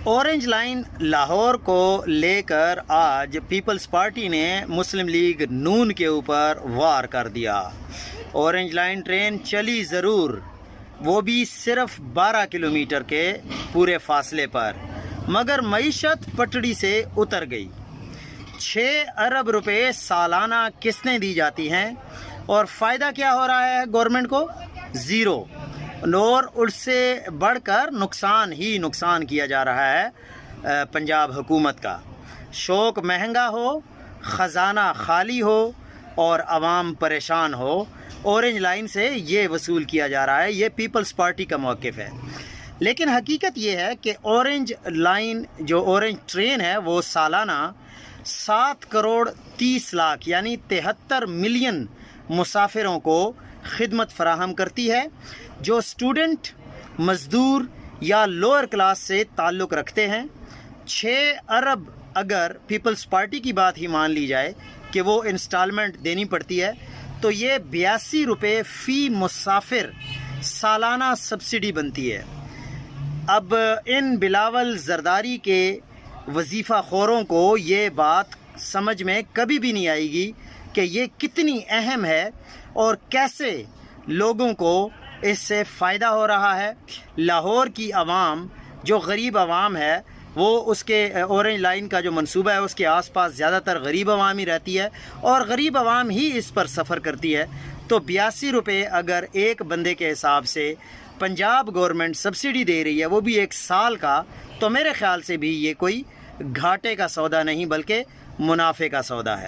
Orange line Lahore کو لے کر آج پیپلز پارٹی نے مسلم لیگ نون کے اوپر وار کر دیا۔ اورنج لائن ٹرین چلی ضرور، وہ بھی صرف 12 کلومیٹر کے پورے فاصلے پر، مگر معیشت پٹڑی سے اتر گئی۔ 6 ارب روپے سالانہ قسطیں دی جاتی ہیں اور فائدہ کیا ہو رہا ہے گورنمنٹ کو؟ زیرو، اور اس سے بڑھ کر نقصان ہی نقصان کیا جا رہا ہے پنجاب حکومت کا۔ شوق مہنگا ہو، خزانہ خالی ہو اور عوام پریشان ہو، اورنج لائن سے یہ وصول کیا جا رہا ہے۔ یہ پیپلز پارٹی کا موقف ہے، لیکن حقیقت یہ ہے کہ اورنج لائن جو اورنج ٹرین ہے وہ سالانہ 7 کروڑ 30 لاکھ یعنی 73 ملین مسافروں کو خدمت فراہم کرتی ہے، جو اسٹوڈنٹ، مزدور یا لوئر کلاس سے تعلق رکھتے ہیں۔ 6 ارب اگر پیپلز پارٹی کی بات ہی مان لی جائے کہ وہ انسٹالمنٹ دینی پڑتی ہے تو یہ 82 روپے فی مسافر سالانہ سبسڈی بنتی ہے۔ اب ان بلاول زرداری کے وظیفہ خوروں کو یہ بات سمجھ میں کبھی بھی نہیں آئے گی کہ یہ کتنی اہم ہے اور کیسے لوگوں کو اس سے فائدہ ہو رہا ہے۔ لاہور کی عوام جو غریب عوام ہے، وہ اس کے اورنج لائن کا جو منصوبہ ہے اس کے آس پاس زیادہ تر غریب عوام ہی رہتی ہے اور غریب عوام ہی اس پر سفر کرتی ہے۔ تو 82 روپے اگر ایک بندے کے حساب سے پنجاب گورنمنٹ سبسڈی دے رہی ہے، وہ بھی 1 سال کا، تو میرے خیال سے بھی یہ کوئی گھاٹے کا سودا نہیں بلکہ منافع کا سودا ہے۔